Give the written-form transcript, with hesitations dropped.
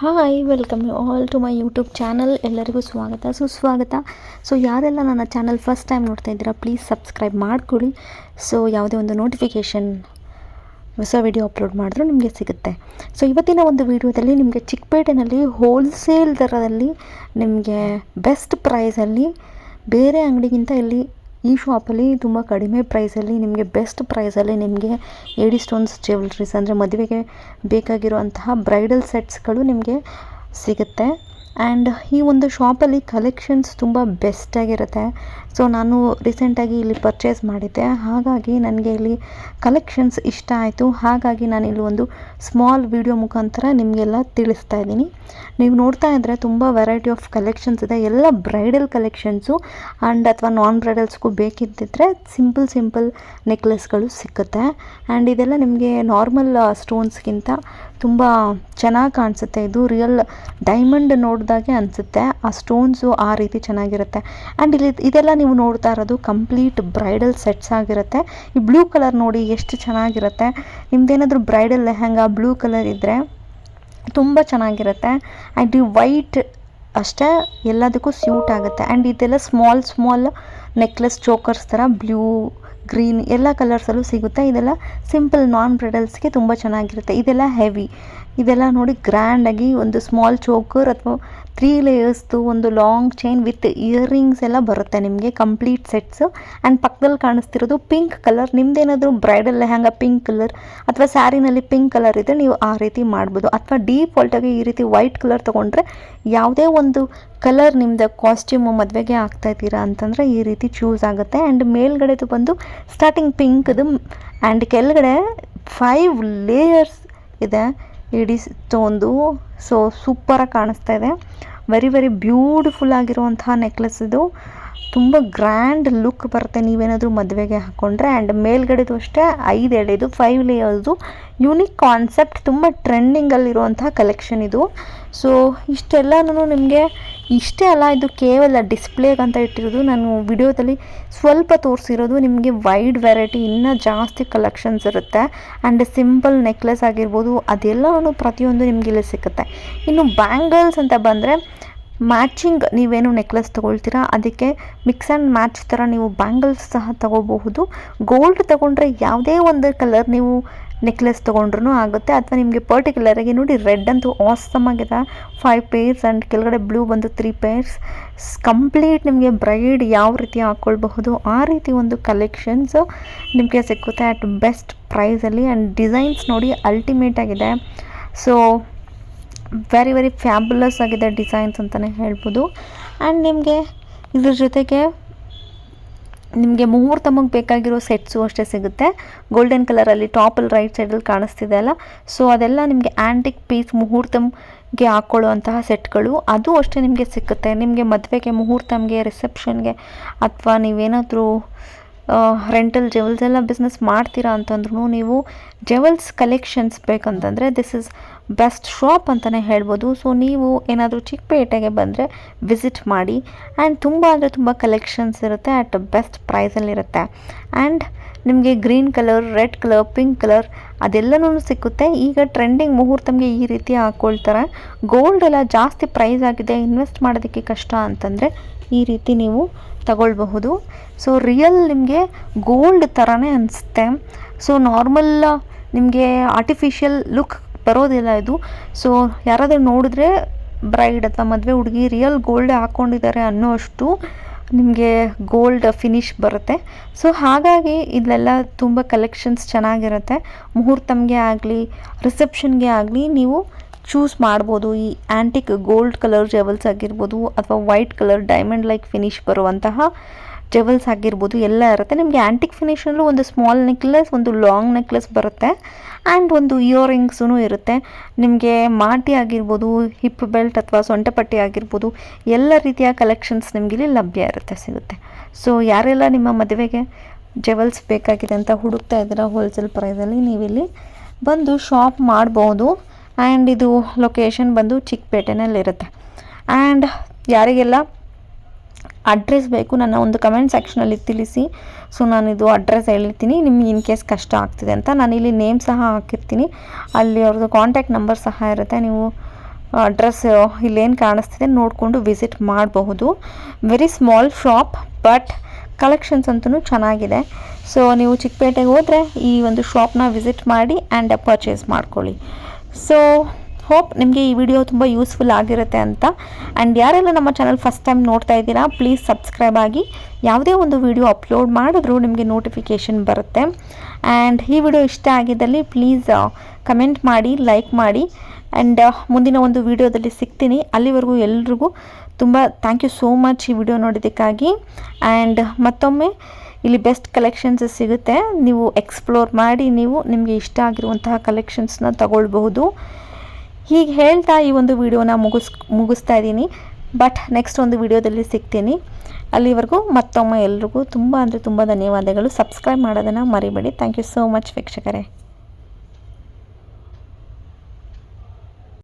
Hi welcome you all to my YouTube channel. ಎಲ್ಲರಿಗೂ ಸ್ವಾಗತ ಸುಸ್ವಾಗತ. ಸೊ ಯಾರೆಲ್ಲ ನನ್ನ ಚಾನಲ್ ಫಸ್ಟ್ ಟೈಮ್ ನೋಡ್ತಾ ಇದ್ದೀರಾ ಪ್ಲೀಸ್ ಸಬ್ಸ್ಕ್ರೈಬ್ ಮಾಡಿಕೊಡಿ. ಸೊ ಯಾವುದೇ ಒಂದು ನೋಟಿಫಿಕೇಷನ್ ಹೊಸ ವಿಡಿಯೋ ಅಪ್ಲೋಡ್ ಮಾಡಿದ್ರೂ ನಿಮಗೆ ಸಿಗುತ್ತೆ. ಸೊ ಇವತ್ತಿನ ಒಂದು ವಿಡಿಯೋದಲ್ಲಿ ನಿಮಗೆ ಚಿಕ್ಕಪೇಟೆನಲ್ಲಿ ಹೋಲ್ಸೇಲ್ ದರದಲ್ಲಿ ನಿಮಗೆ ಬೆಸ್ಟ್ ಪ್ರೈಸಲ್ಲಿ ಬೇರೆ ಅಂಗಡಿಗಿಂತ ಇಲ್ಲಿ ಈ ಶಾಪಲ್ಲಿ ತುಂಬ ಕಡಿಮೆ ಪ್ರೈಸಲ್ಲಿ ನಿಮಗೆ ಬೆಸ್ಟ್ ಪ್ರೈಸಲ್ಲಿ ನಿಮಗೆ ಏಡಿ ಸ್ಟೋನ್ಸ್ ಜ್ಯುವೆಲ್ರೀಸ್ ಅಂದರೆ ಮದುವೆಗೆ ಬೇಕಾಗಿರುವಂತಹ ಬ್ರೈಡಲ್ ಸೆಟ್ಸ್ಗಳು ನಿಮಗೆ ಸಿಗುತ್ತೆ. ಆ್ಯಂಡ್ ಈ ಒಂದು ಶಾಪಲ್ಲಿ ಕಲೆಕ್ಷನ್ಸ್ ತುಂಬ ಬೆಸ್ಟಾಗಿರುತ್ತೆ. ಸೊ ನಾನು ರೀಸೆಂಟಾಗಿ ಇಲ್ಲಿ ಪರ್ಚೇಸ್ ಮಾಡಿದ್ದೆ, ಹಾಗಾಗಿ ನನಗೆ ಇಲ್ಲಿ ಕಲೆಕ್ಷನ್ಸ್ ಇಷ್ಟ ಆಯಿತು. ಹಾಗಾಗಿ ನಾನು ಇಲ್ಲಿ ಒಂದು ಸ್ಮಾಲ್ ವಿಡಿಯೋ ಮುಖಾಂತರ ನಿಮಗೆಲ್ಲ ತಿಳಿಸ್ತಾ ಇದ್ದೀನಿ. ನೀವು ನೋಡ್ತಾ ಇದ್ದರೆ ತುಂಬ ವೆರೈಟಿ ಆಫ್ ಕಲೆಕ್ಷನ್ಸ್ ಇದೆ, ಎಲ್ಲ ಬ್ರೈಡಲ್ ಕಲೆಕ್ಷನ್ಸು ಆ್ಯಂಡ್ ಅಥವಾ ನಾನ್ ಬ್ರೈಡಲ್ಸ್ಗೂ ಬೇಕಿದ್ದಿದ್ರೆ ಸಿಂಪಲ್ ನೆಕ್ಲೆಸ್ಗಳು ಸಿಕ್ಕುತ್ತೆ. ಆ್ಯಂಡ್ ಇದೆಲ್ಲ ನಿಮಗೆ ನಾರ್ಮಲ್ ಸ್ಟೋನ್ಸ್ಗಿಂತ ತುಂಬ ಚೆನ್ನಾಗಿ ಕಾಣಿಸುತ್ತೆ. ಇದು ರಿಯಲ್ ಡೈಮಂಡ್ ನೋಡಿದಾಗೆ ಅನಿಸುತ್ತೆ, ಆ ಸ್ಟೋನ್ಸು ಆ ರೀತಿ ಚೆನ್ನಾಗಿರುತ್ತೆ. ಆ್ಯಂಡ್ ಇದೆಲ್ಲ ನೀವು ನೋಡ್ತಾ ಇರೋದು ಕಂಪ್ಲೀಟ್ ಬ್ರೈಡಲ್ ಸೆಟ್ಸ್ ಆಗಿರುತ್ತೆ. ಈ ಬ್ಲೂ ಕಲರ್ ನೋಡಿ ಎಷ್ಟು ಚೆನ್ನಾಗಿರುತ್ತೆ. ನಿಮ್ದೇನಾದರೂ ಬ್ರೈಡಲ್ ಲೆಹಂಗಾ ಬ್ಲೂ ಕಲರ್ ಇದ್ದರೆ ತುಂಬ ಚೆನ್ನಾಗಿರುತ್ತೆ. ಆ್ಯಂಡ್ ಈ ವೈಟ್ ಅಷ್ಟೇ ಎಲ್ಲದಕ್ಕೂ ಸ್ಯೂಟ್ ಆಗುತ್ತೆ. ಆ್ಯಂಡ್ ಇದೆಲ್ಲ ಸ್ಮಾಲ್ ನೆಕ್ಲೆಸ್ ಚೋಕರ್ಸ್ ಥರ ಬ್ಲೂ ಗ್ರೀನ್ ಎಲ್ಲ ಕಲರ್ಸಲ್ಲೂ ಸಿಗುತ್ತೆ. ಇದೆಲ್ಲ ಸಿಂಪಲ್ ನಾನ್ ಬ್ರೈಡಲ್ಸ್ಗೆ ತುಂಬ ಚೆನ್ನಾಗಿರುತ್ತೆ. ಇದೆಲ್ಲ ಹೆವಿ, ಇದೆಲ್ಲ ನೋಡಿ ಗ್ರ್ಯಾಂಡಾಗಿ ಒಂದು ಸ್ಮಾಲ್ ಚೋಕರ್ ಅಥವಾ 3 ಲೇಯರ್ಸ್ದು ಒಂದು ಲಾಂಗ್ ಚೈನ್ ವಿತ್ ಇಯರಿಂಗ್ಸ್ ಎಲ್ಲ ಬರುತ್ತೆ ನಿಮಗೆ ಕಂಪ್ಲೀಟ್ ಸೆಟ್ಸು. ಆ್ಯಂಡ್ ಪಕ್ಕದಲ್ಲಿ ಕಾಣಿಸ್ತಿರೋದು ಪಿಂಕ್ ಕಲರ್. ನಿಮ್ದೇನಾದರೂ ಬ್ರೈಡಲ್ ಲೆಹಂಗಾ ಪಿಂಕ್ ಕಲರ್ ಅಥವಾ ಸ್ಯಾರಿನಲ್ಲಿ ಪಿಂಕ್ ಕಲರ್ ಇದ್ದರೆ ನೀವು ಆ ರೀತಿ ಮಾಡ್ಬೋದು. ಅಥವಾ ಡೀಫಾಲ್ಟಾಗಿ ಈ ರೀತಿ ವೈಟ್ ಕಲರ್ ತೊಗೊಂಡ್ರೆ ಯಾವುದೇ ಒಂದು ಕಲರ್ ನಿಮ್ಮದು ಕಾಸ್ಟ್ಯೂಮು ಮದುವೆಗೆ ಆಗ್ತಾಯಿದ್ದೀರಾ ಅಂತಂದರೆ ಈ ರೀತಿ ಚೂಸ್ ಆಗುತ್ತೆ. ಆ್ಯಂಡ್ ಮೇಲ್ಗಡೆದು ಬಂದು ಸ್ಟಾರ್ಟಿಂಗ್ ಪಿಂಕ್ದು ಆ್ಯಂಡ್ ಕೆಳಗಡೆ 5 ಲೇಯರ್ಸ್ ಇದೆ ಇಡೀ ಸ್ಟೋನ್ದು. ಸೊ ಸೂಪರಾಗಿ ಕಾಣಿಸ್ತಾ ಇದೆ. ವೆರಿ ಬ್ಯೂಟಿಫುಲ್ ಆಗಿರುವಂತಹ ನೆಕ್ಲೆಸ್ ಇದು. ತುಂಬ ಗ್ರ್ಯಾಂಡ್ ಲುಕ್ ಬರುತ್ತೆ ನೀವೇನಾದರೂ ಮದುವೆಗೆ ಹಾಕ್ಕೊಂಡ್ರೆ. ಆ್ಯಂಡ್ ಮೇಲ್ಗಡೆದು ಅಷ್ಟೇ 5 ಎಳೆದು 5 ಲೇಯರ್ಸು ಯೂನಿಕ್ ಕಾನ್ಸೆಪ್ಟ್, ತುಂಬ ಟ್ರೆಂಡಿಂಗಲ್ಲಿರುವಂತಹ ಕಲೆಕ್ಷನ್ ಇದು. ಸೊ ಇಷ್ಟೆಲ್ಲನೂ ನಿಮಗೆ ಇಷ್ಟೇ ಅಲ್ಲ, ಇದು ಕೇವಲ ಡಿಸ್ಪ್ಲೇಗಂತ ಇಟ್ಟಿರೋದು. ನಾನು ವಿಡಿಯೋದಲ್ಲಿ ಸ್ವಲ್ಪ ತೋರಿಸಿರೋದು. ನಿಮಗೆ ವೈಡ್ ವೆರೈಟಿ ಇನ್ನೂ ಜಾಸ್ತಿ ಕಲೆಕ್ಷನ್ಸ್ ಇರುತ್ತೆ. ಆ್ಯಂಡ್ ಸಿಂಪಲ್ ನೆಕ್ಲೆಸ್ ಆಗಿರ್ಬೋದು ಅದೆಲ್ಲನೂ ಪ್ರತಿಯೊಂದು ನಿಮಗೆ ಇಲ್ಲಿ ಸಿಗುತ್ತೆ. ಇನ್ನು ಬ್ಯಾಂಗಲ್ಸ್ ಅಂತ ಬಂದರೆ ಮ್ಯಾಚಿಂಗ್ ನೀವೇನು ನೆಕ್ಲೆಸ್ ತೊಗೊಳ್ತೀರಾ ಅದಕ್ಕೆ ಮಿಕ್ಸ್ ಆ್ಯಂಡ್ ಮ್ಯಾಚ್ ಥರ ನೀವು ಬ್ಯಾಂಗಲ್ಸ್ ಸಹ ತೊಗೋಬಹುದು. ಗೋಲ್ಡ್ ತೊಗೊಂಡ್ರೆ ಯಾವುದೇ ಒಂದು ಕಲರ್ ನೀವು ನೆಕ್ಲೆಸ್ ತೊಗೊಂಡ್ರೂ ಆಗುತ್ತೆ. ಅಥವಾ ನಿಮಗೆ ಪರ್ಟಿಕ್ಯುಲರಾಗಿ ನೋಡಿ ರೆಡ್ ಅಂತೂ ಆಸಮ್ ಆಗಿದೆ, 5 ಪೇರ್ಸ್ ಆ್ಯಂಡ್ ಕೆಳಗಡೆ ಬ್ಲೂ ಬಂದು 3 ಪೇರ್ಸ್. ಕಂಪ್ಲೀಟ್ ನಿಮಗೆ ಬ್ರೈಡ್ ಯಾವ ರೀತಿ ಹಾಕ್ಕೊಳ್ಬಹುದು ಆ ರೀತಿ ಒಂದು ಕಲೆಕ್ಷನ್ಸು ನಿಮಗೆ ಸಿಕ್ಕುತ್ತೆ ಅಟ್ ಬೆಸ್ಟ್ ಪ್ರೈಸಲ್ಲಿ. ಆ್ಯಂಡ್ ಡಿಸೈನ್ಸ್ ನೋಡಿ ಅಲ್ಟಿಮೇಟ್ ಆಗಿದೆ. ಸೊ ವೆರಿ ಫ್ಯಾಬುಲಸ್ ಆಗಿದೆ ಡಿಸೈನ್ಸ್ ಅಂತಲೇ ಹೇಳ್ಬೋದು. ಆ್ಯಂಡ್ ನಿಮಗೆ ಇದ್ರ ಜೊತೆಗೆ ನಿಮಗೆ ಮುಹೂರ್ತಮಗೆ ಬೇಕಾಗಿರೋ ಸೆಟ್ಸು ಅಷ್ಟೇ ಸಿಗುತ್ತೆ. ಗೋಲ್ಡನ್ ಕಲರಲ್ಲಿ ಟಾಪಲ್ಲಿ ರೈಟ್ ಸೈಡಲ್ಲಿ ಕಾಣಿಸ್ತಿದೆ ಅಲ್ಲ, ಸೊ ಅದೆಲ್ಲ ನಿಮಗೆ ಆ್ಯಂಟಿಕ್ ಪೀಸ್ ಮುಹೂರ್ತಮ್ಗೆ ಹಾಕ್ಕೊಳ್ಳುವಂತಹ ಸೆಟ್ಗಳು ಅದು ಅಷ್ಟೇ ನಿಮಗೆ ಸಿಕ್ಕುತ್ತೆ. ನಿಮಗೆ ಮದುವೆಗೆ ಮುಹೂರ್ತಮ್ಗೆ ರಿಸೆಪ್ಷನ್ಗೆ ಅಥವಾ ನೀವೇನಾದರೂ ರೆಂಟಲ್ ಜೆವೆಲ್ಸ್ ಎಲ್ಲ ಬಿಸ್ನೆಸ್ ಮಾಡ್ತೀರಾ ಅಂತಂದ್ರೂ ನೀವು ಜೆವೆಲ್ಸ್ ಕಲೆಕ್ಷನ್ಸ್ ಬೇಕಂತಂದರೆ ದಿಸ್ ಇಸ್ ಬೆಸ್ಟ್ ಶಾಪ್ ಅಂತಲೇ ಹೇಳ್ಬೋದು. ಸೊ ನೀವು ಏನಾದರೂ ಚಿಕ್ಕಪೇಟೆಗೆ ಬಂದರೆ ವಿಸಿಟ್ ಮಾಡಿ. ಆ್ಯಂಡ್ ತುಂಬ ಅಂದರೆ ತುಂಬ ಕಲೆಕ್ಷನ್ಸ್ ಇರುತ್ತೆ, ಅಟ್ ಬೆಸ್ಟ್ ಪ್ರೈಸಲ್ಲಿರುತ್ತೆ. ಆ್ಯಂಡ್ ನಿಮಗೆ green colour, red colour, pink colour ಅದೆಲ್ಲನೂ ಸಿಕ್ಕುತ್ತೆ. ಈಗ ಟ್ರೆಂಡಿಂಗ್ ಮುಹೂರ್ತಮ್ಗೆ ಈ ರೀತಿ ಹಾಕ್ಕೊಳ್ತಾರೆ. ಗೋಲ್ಡ್ ಎಲ್ಲ ಜಾಸ್ತಿ ಪ್ರೈಸ್ ಆಗಿದೆ, ಇನ್ವೆಸ್ಟ್ ಮಾಡೋದಕ್ಕೆ ಕಷ್ಟ ಅಂತಂದರೆ ಈ ರೀತಿ ನೀವು ತಗೊಳ್ಬಹುದು. ಸೊ ರಿಯಲ್ ನಿಮಗೆ ಗೋಲ್ಡ್ ಥರನೇ ಅನಿಸುತ್ತೆ. ಸೊ ನಾರ್ಮಲ್ ನಿಮಗೆ ಆರ್ಟಿಫಿಷಿಯಲ್ ಲುಕ್ ಬರೋದಿಲ್ಲ ಇದು. ಸೊ ಯಾರಾದರೂ ನೋಡಿದ್ರೆ ಬ್ರೈಡ್ ಅಥವಾ ಮದುವೆ ಹುಡುಗಿ ರಿಯಲ್ ಗೋಲ್ಡ್ ಹಾಕ್ಕೊಂಡಿದ್ದಾರೆ ಅನ್ನೋ ಅಷ್ಟು ನಿಮಗೆ ಗೋಲ್ಡ್ ಫಿನಿಶ್ ಬರುತ್ತೆ. ಸೊ ಹಾಗಾಗಿ ಇಲ್ಲೆಲ್ಲ ತುಂಬ ಕಲೆಕ್ಷನ್ಸ್ ಚೆನ್ನಾಗಿರುತ್ತೆ. ಮುಹೂರ್ತಮ್ಗೆ ಆಗಲಿ ರಿಸೆಪ್ಷನ್ಗೆ ಆಗಲಿ ನೀವು ಚೂಸ್ ಮಾಡ್ಬೋದು. ಈ ಆ್ಯಂಟಿಕ್ ಗೋಲ್ಡ್ ಕಲರ್ ಜೆವೆಲ್ಸ್ ಆಗಿರ್ಬೋದು ಅಥವಾ white colour diamond like finish ಬರುವಂತಹ ಜೆವೆಲ್ಸ್ ಆಗಿರ್ಬೋದು ಎಲ್ಲ ಇರುತ್ತೆ. ನಿಮಗೆ ಆ್ಯಂಟಿಕ್ ಫಿನಿಷಲ್ಲೂ ಒಂದು ಸ್ಮಾಲ್ ನೆಕ್ಲೆಸ್, ಒಂದು ಲಾಂಗ್ ನೆಕ್ಲೆಸ್ ಬರುತ್ತೆ. ಆ್ಯಂಡ್ ಒಂದು ಇಯರಿಂಗ್ಸೂ ಇರುತ್ತೆ. ನಿಮಗೆ ಮಾಟಿ ಆಗಿರ್ಬೋದು, ಹಿಪ್ ಬೆಲ್ಟ್ ಅಥವಾ ಸೊಂಟಪಟ್ಟಿ ಆಗಿರ್ಬೋದು ಎಲ್ಲ ರೀತಿಯ ಕಲೆಕ್ಷನ್ಸ್ ನಿಮಗಿಲ್ಲಿ ಲಭ್ಯ ಸಿಗುತ್ತೆ. ಸೊ ಯಾರೆಲ್ಲ ನಿಮ್ಮ ಮದುವೆಗೆ ಜೆವೆಲ್ಸ್ ಬೇಕಾಗಿದೆ ಅಂತ ಹುಡುಕ್ತಾ ಇದ್ದೀರಾ ಹೋಲ್ಸೇಲ್ ಪ್ರೈಸಲ್ಲಿ, ನೀವಿಲ್ಲಿ ಬಂದು ಶಾಪ್ ಮಾಡ್ಬೋದು. ಆ್ಯಂಡ್ ಇದು ಲೊಕೇಶನ್ ಬಂದು ಚಿಕ್ಕಪೇಟೆನಲ್ಲಿರುತ್ತೆ. ಆ್ಯಂಡ್ ಯಾರಿಗೆಲ್ಲ ಅಡ್ರೆಸ್ ಬೇಕು ನನ್ನ ಒಂದು ಕಮೆಂಟ್ ಸೆಕ್ಷನಲ್ಲಿ ತಿಳಿಸಿ. ಸೊ ನಾನಿದು ಅಡ್ರೆಸ್ ಹೇಳಿರ್ತೀನಿ, ನಿಮಗೆ ಇನ್ ಕೇಸ್ ಕಷ್ಟ ಆಗ್ತಿದೆ ಅಂತ. ನಾನಿಲ್ಲಿ ನೇಮ್ ಸಹ ಹಾಕಿರ್ತೀನಿ, ಅಲ್ಲಿ ಅವ್ರದ್ದು ಕಾಂಟ್ಯಾಕ್ಟ್ ನಂಬರ್ ಸಹ ಇರುತ್ತೆ. ನೀವು ಡ್ರೆಸ್ ಇಲ್ಲೇನು ಕಾಣಿಸ್ತಿದೆ ನೋಡಿಕೊಂಡು ವಿಸಿಟ್ ಮಾಡಬಹುದು. Very small shop but collections ಅಂತೂ ಚೆನ್ನಾಗಿದೆ. ಸೊ ನೀವು ಚಿಕ್ಕಪೇಟೆಗೆ ಹೋದರೆ ಈ ಒಂದು ಶಾಪ್ನ ವಿಸಿಟ್ ಮಾಡಿ ಆ್ಯಂಡ್ ಪರ್ಚೇಸ್ ಮಾಡ್ಕೊಳ್ಳಿ. ಸೊ ಹೋಪ್ ನಿಮಗೆ ಈ ವಿಡಿಯೋ ತುಂಬ ಯೂಸ್ಫುಲ್ ಆಗಿರುತ್ತೆ ಅಂತ. ಆ್ಯಂಡ್ ಯಾರೆಲ್ಲ ನಮ್ಮ ಚಾನಲ್ ಫಸ್ಟ್ ಟೈಮ್ ನೋಡ್ತಾ ಇದ್ದೀರಾ ಪ್ಲೀಸ್ ಸಬ್ಸ್ಕ್ರೈಬ್ ಆಗಿ. ಯಾವುದೇ ಒಂದು ವಿಡಿಯೋ ಅಪ್ಲೋಡ್ ಮಾಡಿದ್ರೂ ನಿಮಗೆ ನೋಟಿಫಿಕೇಷನ್ ಬರುತ್ತೆ. ಆ್ಯಂಡ್ ಈ ವಿಡಿಯೋ ಇಷ್ಟ ಆಗಿದ್ದಲ್ಲಿ ಪ್ಲೀಸ್ ಕಮೆಂಟ್ ಮಾಡಿ, ಲೈಕ್ ಮಾಡಿ. ಆ್ಯಂಡ್ ಮುಂದಿನ ಒಂದು ವಿಡಿಯೋದಲ್ಲಿ ಸಿಗ್ತೀನಿ. ಅಲ್ಲಿವರೆಗೂ ಎಲ್ರಿಗೂ ತುಂಬ ಥ್ಯಾಂಕ್ ಯು ಸೋ ಮಚ್ ಈ ವಿಡಿಯೋ ನೋಡೋದಕ್ಕಾಗಿ. ಆ್ಯಂಡ್ ಮತ್ತೊಮ್ಮೆ ಇಲ್ಲಿ ಬೆಸ್ಟ್ ಕಲೆಕ್ಷನ್ಸ್ ಸಿಗುತ್ತೆ. ನೀವು ಎಕ್ಸ್ಪ್ಲೋರ್ ಮಾಡಿ ನಿಮಗೆ ಇಷ್ಟ ಆಗಿರುವಂತಹ ಕಲೆಕ್ಷನ್ಸ್ನ ತಗೊಳ್ಬಹುದು. ಹೀಗೆ ಹೇಳ್ತಾ ಈ ಒಂದು ವಿಡಿಯೋನ ಮುಗಿಸ್ತಾ ಇದ್ದೀನಿ. ಬಟ್ ನೆಕ್ಸ್ಟ್ ಒಂದು ವಿಡಿಯೋದಲ್ಲಿ ಸಿಗ್ತೀನಿ. ಅಲ್ಲಿವರೆಗೂ ಮತ್ತೊಮ್ಮೆ ಎಲ್ರಿಗೂ ತುಂಬ ಅಂದರೆ ತುಂಬ ಧನ್ಯವಾದಗಳು. ಸಬ್ಸ್ಕ್ರೈಬ್ ಮಾಡೋದನ್ನು ಮರಿಬೇಡಿ. ಥ್ಯಾಂಕ್ ಯು ಸೋ ಮಚ್ ವೀಕ್ಷಕರೇ.